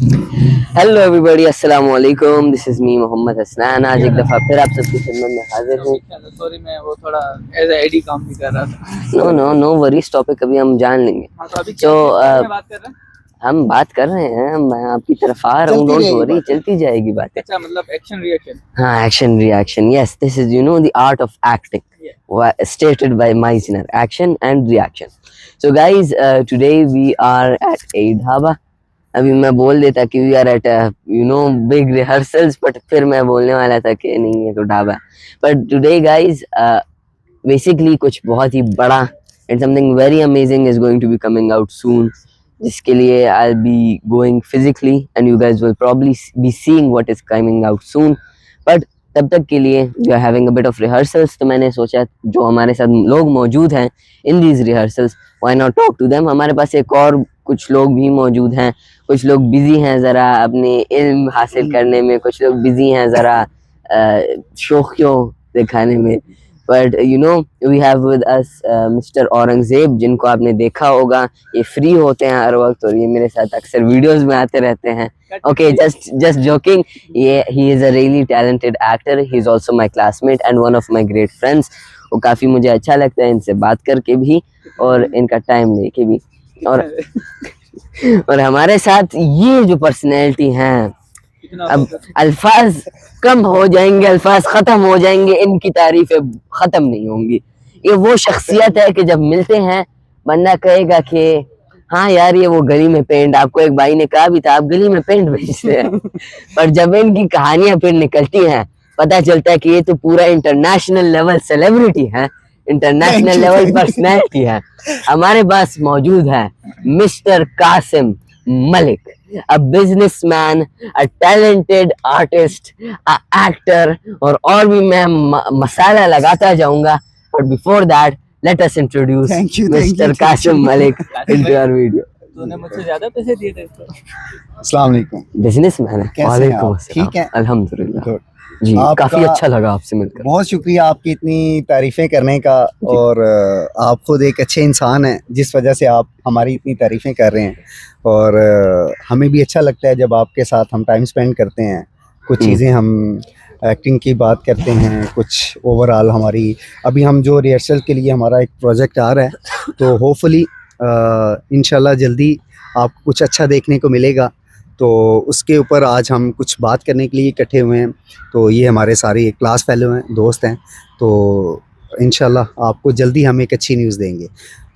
Hello everybody, अस्सलाम वालेकुम। This is me Mohammad Hasnain. आज एक दफ़ा फिर आप सबकी खिदमत में हाजिर हूँ। सॉरी, मैं वो थोड़ा एज एडी काम भी कर रहा था। No no no worries, topic अभी हम जान लेंगे। हाँ, तो अभी तो किस बारे में बात कर रहे हैं? हम बात कर रहे हैं, मैं आपकी तरफ आ रहा हूँ, चलती डोंट रहेगी वरी, बातें। चलती जाएगी बातें। अच्छा, मतलब एक्शन रिएक्शन। हाँ, action reaction, yes, this is the art of acting stated by Meisner, action and reaction. So guys, today we are at a dhaba. अभी मैं बोल देता कि we are at big rehearsals, but फिर मैं बोलने वाला था कि नहीं, ये तो ढाबा है। बट टुडे गाइज, बेसिकली कुछ बहुत ही बड़ा and something very amazing is going to be coming out soon, जिसके लिए I be going physically and you guys will probably be seeing what is coming out soon. But तब तक के लिए we are having a bit of rehearsals, तो मैंने सोचा जो हमारे साथ लोग मौजूद हैं in these rehearsals, why not talk to them. हमारे पास एक और कुछ लोग भी मौजूद हैं, कुछ लोग बिजी हैं ज़रा अपने इल्म हासिल करने में, कुछ लोग बिजी हैं ज़रा शोखियों दिखाने में। But we have with us mister Aurangzeb, जिनको आपने देखा होगा, ये फ्री होते हैं हर वक्त और ये मेरे साथ अक्सर वीडियोस में आते रहते हैं। ओके, जस्ट जोकिंग, ये he is a really talented actor, he is also my classmate and one of my great friends. वो काफ़ी मुझे अच्छा लगता है इनसे बात करके भी और इनका टाइम लेके भी। और हमारे साथ ये जो पर्सनैलिटी हैं, अब अल्फाज कम हो जाएंगे, अल्फाज खत्म हो जाएंगे, इनकी तारीफें खत्म नहीं होंगी। ये वो शख्सियत है कि जब मिलते हैं बंदा कहेगा कि हाँ यार, ये वो गली में पेंट, आपको एक भाई ने कहा भी था आप गली में पेंट बेचते हैं। पर जब इनकी कहानियां फिर निकलती हैं, पता चलता है कि ये तो पूरा इंटरनेशनल लेवल सेलिब्रिटी है, इंटरनेशनल लेवल पर्सनैलिटी है। हमारे पास मौजूद है mister Qasim Malik, a businessman, a talented artist, a actor, और भी मैं मसाला लगाता जाऊंगा। But before that, let us introduce Thank you, Mr. Kasim Malik into our video. तूने मुझसे ज्यादा पैसे दिए थे इसको। अस्सलाम वालेकुम। बिजनेसमैन है। कैसे हैं वालेकुम आप? अस्सलाम। ठीक है, अल्हम्दुलिल्लाह गुड। जी, आपका काफी अच्छा लगा आपसे मिलकर। बहुत शुक्रिया आपकी इतनी तारीफ़ें करने का, और आप खुद एक अच्छे इंसान हैं जिस वजह से आप हमारी इतनी तारीफ़ें कर रहे हैं, और हमें भी अच्छा लगता है जब आपके साथ हम टाइम स्पेंड करते हैं। कुछ चीज़ें हम एक्टिंग की बात करते हैं, कुछ ओवरऑल हमारी अभी हम जो रिहर्सल के लिए हमारा एक प्रोजेक्ट आ रहा है, तो होपफुली इंशाल्लाह जल्दी आपको कुछ अच्छा देखने को मिलेगा। तो उसके ऊपर आज हम कुछ बात करने के लिए इकट्ठे हुए हैं। तो ये हमारे सारे क्लास फेलो हैं, दोस्त हैं, तो इंशाल्लाह आपको जल्दी हम एक अच्छी न्यूज़ देंगे।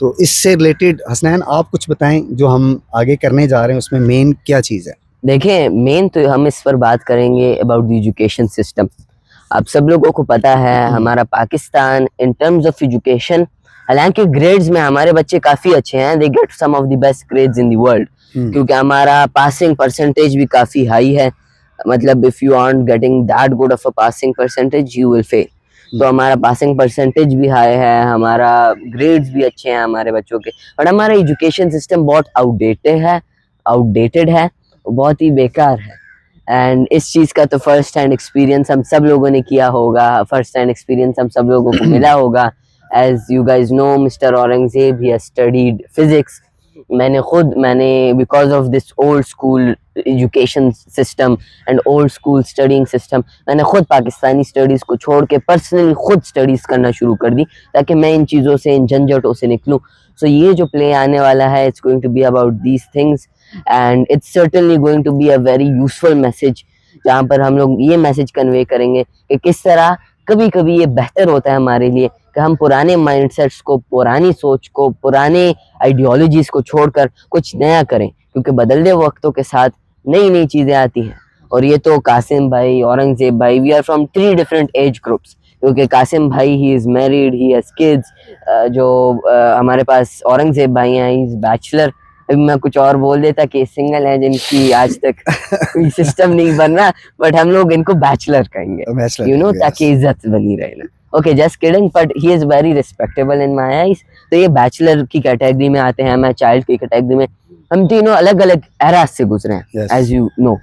तो इससे रिलेटेड हसनैन आप कुछ बताएं, जो हम आगे करने जा रहे हैं उसमें मेन क्या चीज़ है? देखें, मेन तो हम इस पर बात करेंगे अबाउट द एजुकेशन सिस्टम। आप सब लोगों को पता है हमारा Pakistan in terms of education, हालांकि ग्रेड्स में हमारे बच्चे काफ़ी अच्छे हैं, they get some of the best grades in the world, क्योंकि हमारा पासिंग परसेंटेज भी काफ़ी हाई है। मतलब if you aren't getting that good of a passing percentage you will fail. तो हमारा पासिंग परसेंटेज भी हाई है, हमारा ग्रेड्स भी अच्छे हैं हमारे बच्चों के, बट हमारा एजुकेशन सिस्टम बहुत आउटडेटेड है, बहुत ही बेकार है। एंड इस चीज़ का तो फर्स्ट हैंड एक्सपीरियंस हम सब लोगों ने किया होगा, फर्स्ट हैंड एक्सपीरियंस हम सब लोगों को मिला होगा। As you guys know, mister Aurangzeb he has studied physics. मैंने because of this old school education system and old school studying system, मैंने खुद पाकिस्तानी स्टडीज़ को छोड़ के पर्सनली खुद स्टडीज़ करना शुरू कर दी, ताकि मैं इन चीज़ों से, इन झंझटों से निकलूँ। सो ये जो प्ले आने वाला है, it's going to be about these things and it's certainly going to be a very useful message, जहाँ पर हम लोग ये मैसेज कन्वे करेंगे कि किस तरह कभी कभी ये बेहतर होता है हमारे लिए कि हम पुराने माइंडसेट्स को, पुरानी सोच को, पुराने आइडियोलॉजीज़ को छोड़कर कुछ नया करें, क्योंकि बदलते वक्तों के साथ नई नई चीज़ें आती हैं। और ये तो कासिम भाई, औरंगजेब भाई, we are from 3 different age groups, क्योंकि कासिम भाई he is married, he has kids, जो हमारे पास औरंगजेब भाई हैं, ही इज़ बैचलर। मैं कुछ और बोल देता कि सिंगल है, जिनकी आज तक कोई सिस्टम नहीं बन रहा, बट हम लोग इनको बैचलर कहेंगे, ताकि इज्जत बनी रहे ना। Okay, just kidding, but he is very respectable in my eyes. तो ये बैचलर की कैटेगरी में आते हैं, मैं चाइल्ड की कैटेगरी में। हम तीनों अलग अलग एरा से गुजरे हैं, एज यू नो,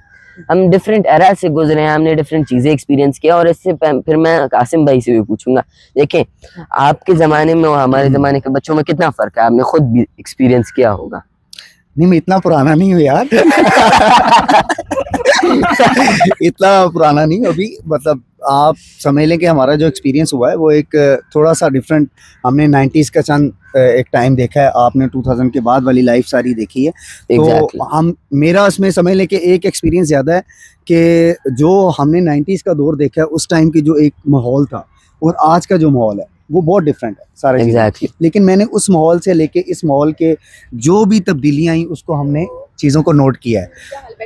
हम डिफरेंट एरा से गुजरे हैं, हमने डिफरेंट चीज़ें एक्सपीरियंस किया। और इससे फिर मैं कासिम भाई से भी पूछूंगा, देखें आपके ज़माने में और हमारे ज़माने के बच्चों में कितना फ़र्क है, आपने खुद भी एक्सपीरियंस किया होगा। नहीं, मैं इतना पुराना नहीं हूँ यार। इतना पुराना नहीं अभी, मतलब आप समझ लें कि हमारा जो एक्सपीरियंस हुआ है वो एक थोड़ा सा डिफरेंट। हमने 90s का चंद एक टाइम देखा है, आपने 2000 के बाद वाली लाइफ सारी देखी है। Exactly. तो हम मेरा इसमें समझ लें कि एक एक्सपीरियंस ज़्यादा है कि जो हमने 90s का दौर देखा है उस टाइम की जो एक माहौल था और आज का जो माहौल है वो बहुत डिफरेंट है सारा चीज़ें। Exactly. लेकिन मैंने उस माहौल से लेके इस माहौल के जो भी तब्दीलियाँ आई उसको हमने चीज़ों को नोट किया है।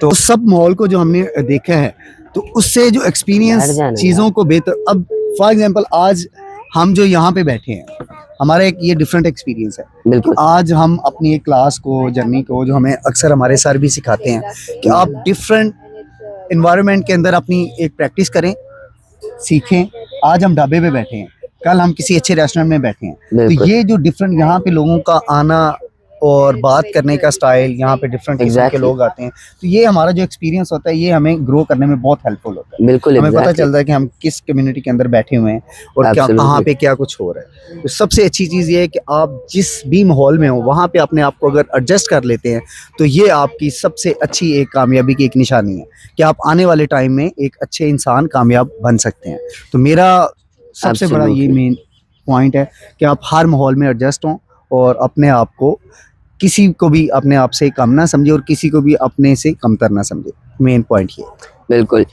तो उस सब माहौल को जो हमने देखा है तो उससे जो बैठ एक्सपीरियंस जाना चीज़ों को बेहतर, अब फॉर एग्जांपल आज हम जो यहाँ पे बैठे हैं हमारा एक ये डिफरेंट एक्सपीरियंस है। बिल्कुल आज हम अपनी एक क्लास को, जर्नी को, जो हमें अक्सर हमारे सर भी सिखाते हैं कि आप डिफरेंट इन्वायरमेंट के अंदर अपनी एक प्रैक्टिस करें, सीखें। आज हम ढाबे पे बैठे हैं, कल हम किसी अच्छे रेस्टोरेंट में बैठे हैं। तो बिल्कुल ये जो डिफरेंट यहाँ पे लोगों का आना और बात करने का स्टाइल, यहाँ पे डिफरेंट किस्म के Exactly. लोग आते हैं, तो ये हमारा जो एक्सपीरियंस होता है ये हमें ग्रो करने में बहुत हेल्पफुल होता है। बिल्कुल हमें पता exactly. चलता है कि हम किस कम्युनिटी के अंदर बैठे हुए हैं और क्या Absolutely. कहाँ पे क्या कुछ हो रहा है। तो सबसे अच्छी चीज़ ये है कि आप जिस भी माहौल में हो वहाँ पे अपने आप को अगर एडजस्ट कर लेते हैं तो ये आपकी सबसे अच्छी एक कामयाबी की एक निशानी है कि आप आने वाले टाइम में एक अच्छे इंसान कामयाब बन सकते हैं। तो मेरा सबसे बड़ा ये Absolutely. मेन पॉइंट है कि आप हर माहौल में एडजस्ट हों और अपने आप को, किसी को भी अपने आप से कम ना समझे और किसी को भी अपने से कमतर ना समझे। मेन पॉइंट ये है। बिल्कुल